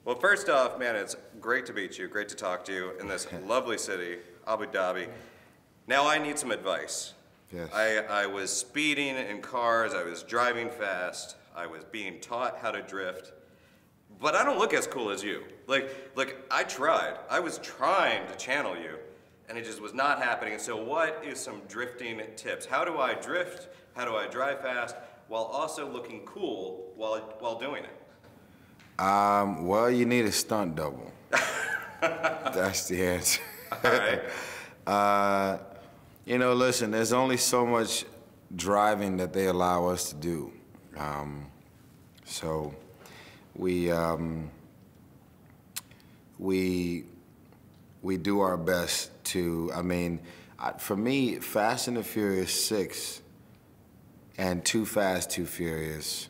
Well, first off, man, it's great to meet you, great to talk to you in this lovely city, Abu Dhabi. Now I need some advice. Yes. I was speeding in cars, I was driving fast, I was being taught how to drift, but I don't look as cool as you. Like I tried. I was trying to channel you, and it just was not happening. So what is some drifting tips? How do I drift? How do I drive fast while also looking cool while doing it? Well, you need a stunt double. That's the answer. All right. You know, listen, there's only so much driving that they allow us to do. So we do our best to, for me, Fast and the Furious 6 and Too Fast, Too Furious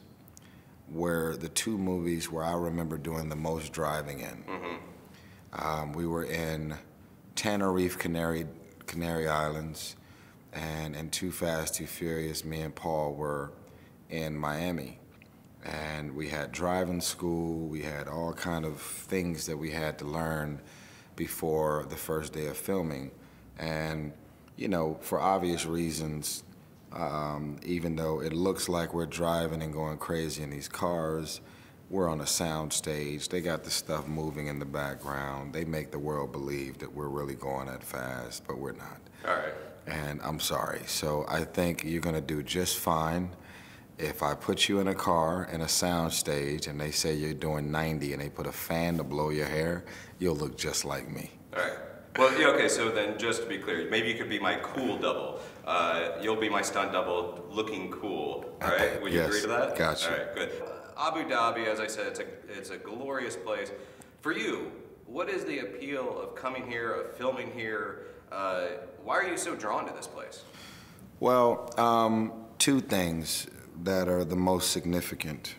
were the two movies where I remember doing the most driving in. Mm-hmm. We were in Tenerife, Canary Islands, and in Too Fast, Too Furious, me and Paul were in Miami. And we had driving school, we had all kind of things that we had to learn before the first day of filming. And, you know, for obvious reasons, even though it looks like we're driving and going crazy in these cars, we're on a sound stage. They got the stuff moving in the background. They make the world believe that we're really going that fast, but we're not. All right. And I'm sorry. So I think you're gonna do just fine. If I put you in a car in a sound stage and they say you're doing 90 and they put a fan to blow your hair, you'll look just like me. All right. Well, yeah, okay, so then just to be clear, maybe you could be my cool double. You'll be my stunt double looking cool, all right? Would you Yes, agree to that? gotcha. All right, good. Abu Dhabi, as I said, it's a glorious place. For you, what is the appeal of coming here, of filming here? Why are you so drawn to this place? Well, two things that are the most significant,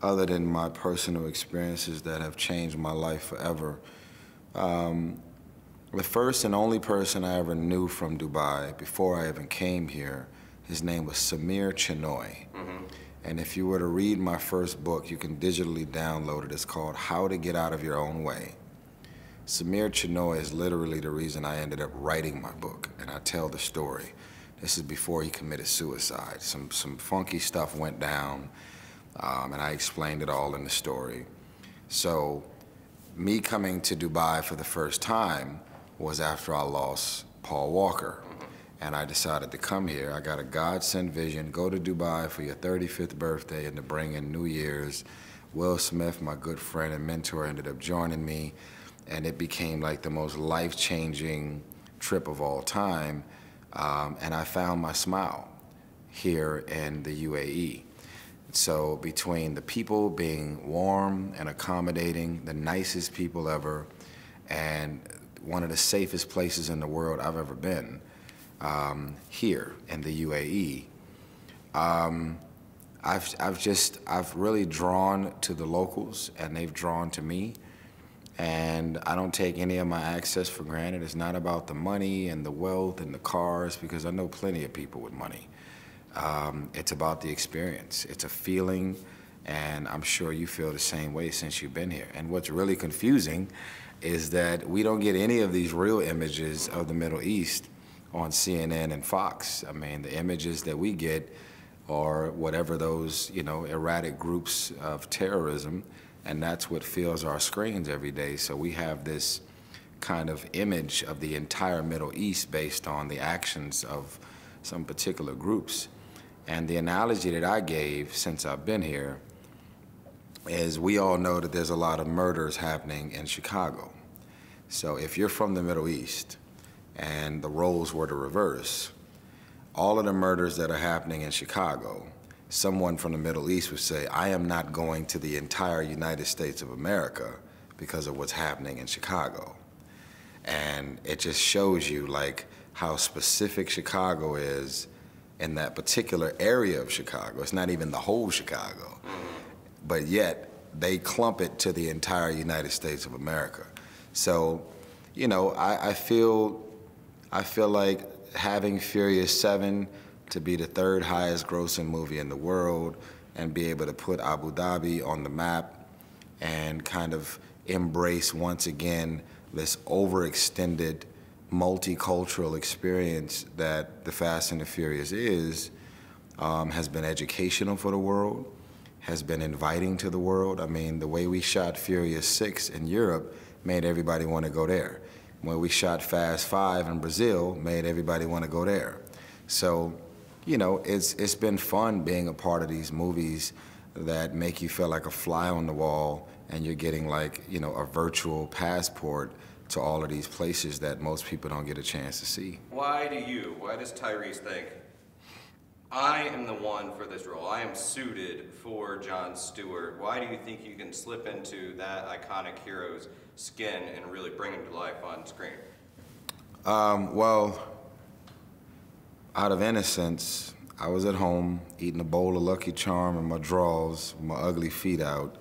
other than my personal experiences that have changed my life forever. The first and only person I ever knew from Dubai before I even came here, his name was Samir Chinoy. Mm-hmm. And if you were to read my first book, you can digitally download it. It's called How to Get Out of Your Own Way. Samir Chinoy is literally the reason I ended up writing my book, and I tell the story. This is before he committed suicide. Some funky stuff went down, and I explained it all in the story. So me coming to Dubai for the first time was after I lost Paul Walker. Mm-hmm. And I decided to come here. I got a God-sent vision, go to Dubai for your 35th birthday and to bring in New Year's. Will Smith, my good friend and mentor, ended up joining me, and it became like the most life-changing trip of all time. And I found my smile here in the UAE. So between the people being warm and accommodating, the nicest people ever, and one of the safest places in the world I've ever been, here in the UAE, I've really drawn to the locals, and they've drawn to me. And I don't take any of my access for granted. It's not about the money and the wealth and the cars, because I know plenty of people with money. It's about the experience. It's a feeling, and I'm sure you feel the same way since you've been here. And what's really confusing is that we don't get any of these real images of the Middle East on CNN and Fox. I mean, the images that we get are whatever those, you know, erratic groups of terrorism, and that's what fills our screens every day. So we have this kind of image of the entire Middle East based on the actions of some particular groups. And the analogy that I gave since I've been here is we all know that there's a lot of murders happening in Chicago. So if you're from the Middle East and the roles were to reverse, all of the murders that are happening in Chicago, someone from the Middle East would say, I am not going to the entire United States of America because of what's happening in Chicago. And it just shows you like how specific Chicago is in that particular area of Chicago. It's not even the whole Chicago, but yet they clump it to the entire United States of America. So, you know, I feel like having Furious 7 to be the third highest grossing movie in the world and be able to put Abu Dhabi on the map and kind of embrace once again this overextended multicultural experience that the Fast and the Furious is, has been educational for the world, has been inviting to the world. I mean, the way we shot Furious 6 in Europe made everybody want to go there. When we shot Fast 5 in Brazil, made everybody want to go there. So, you know, it's been fun being a part of these movies that make you feel like a fly on the wall, and you're getting like, you know, a virtual passport to all of these places that most people don't get a chance to see. Why does Tyrese think, I am the one for this role, I am suited for Jon Stewart? Why do you think you can slip into that iconic hero's skin and really bring him to life on screen? Well, out of innocence, I was at home eating a bowl of Lucky Charm in my drawers, with my ugly feet out,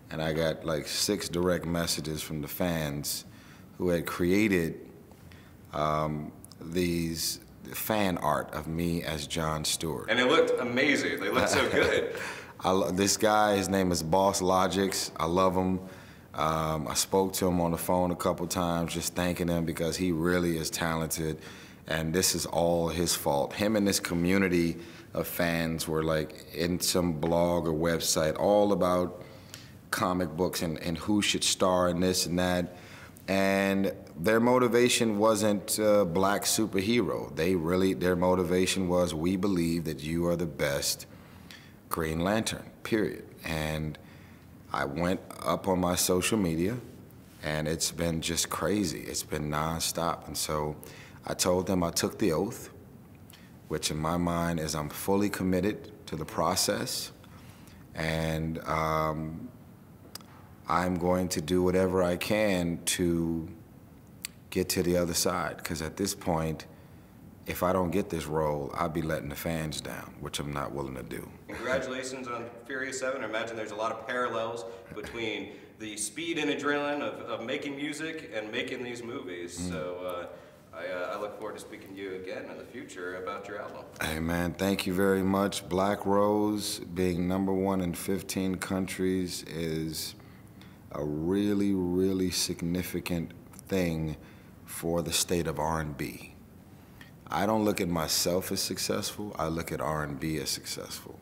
and I got like 6 direct messages from the fans who had created these fan art of me as Jon Stewart. And it looked amazing. They looked so good. This guy, his name is Boss Logics. I love him. I spoke to him on the phone a couple times, just thanking him because he really is talented, and this is all his fault. Him and this community of fans were like in some blog or website all about comic books and who should star in this and that. And their motivation wasn't black superhero. Their motivation was, we believe that you are the best Green Lantern, period. And I went up on my social media, and it's been just crazy. It's been nonstop. And so I told them I took the oath, which in my mind is I'm fully committed to the process, and I'm going to do whatever I can to get to the other side, because at this point, if I don't get this role, I'll be letting the fans down, which I'm not willing to do. Congratulations on Furious 7. I imagine there's a lot of parallels between the speed and adrenaline of making music and making these movies. So I look forward to speaking to you again in the future about your album. Hey man, thank you very much. Black Rose being #1 in 15 countries is a really, really significant thing for the state of R&B. I don't look at myself as successful, I look at R&B as successful.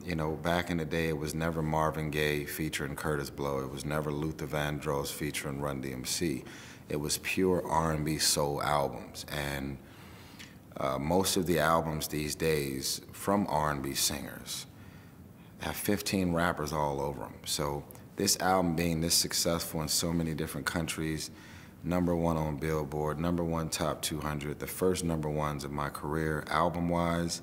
You know, back in the day, it was never Marvin Gaye featuring Curtis Blow. It was never Luther Vandross featuring Run DMC. It was pure R&B soul albums. And most of the albums these days from R&B singers have 15 rappers all over them. So this album being this successful in so many different countries, #1 on Billboard, #1 top 200, the first #1s of my career, album-wise,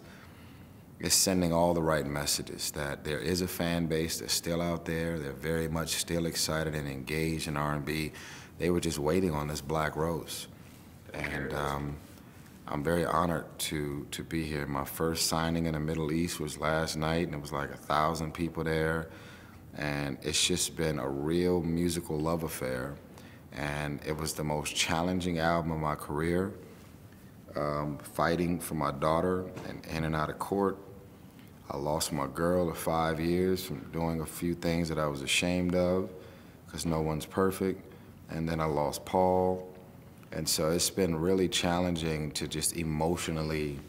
is sending all the right messages that there is a fan base that's still out there. They're very much still excited and engaged in R&B. They were just waiting on this Black Rose. And I'm very honored to be here. My first signing in the Middle East was last night, and it was like 1,000 people there. And it's just been a real musical love affair. And it was the most challenging album of my career, fighting for my daughter and in and out of court. I lost my girl of 5 years from doing a few things that I was ashamed of, because no one's perfect. And then I lost Paul. And so it's been really challenging to just emotionally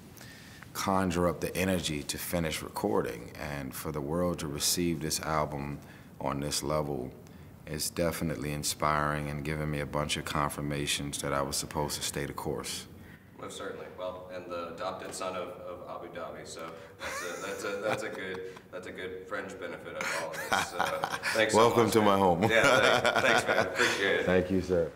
conjure up the energy to finish recording. And for the world to receive this album on this level is definitely inspiring and giving me a bunch of confirmations that I was supposed to stay the course. Most certainly. Well, and the adopted son of Abu Dhabi, so that's a good fringe benefit of all of this. So, thanks so Welcome much, to man. my home. Yeah, thanks man. Appreciate it. Thank you, sir.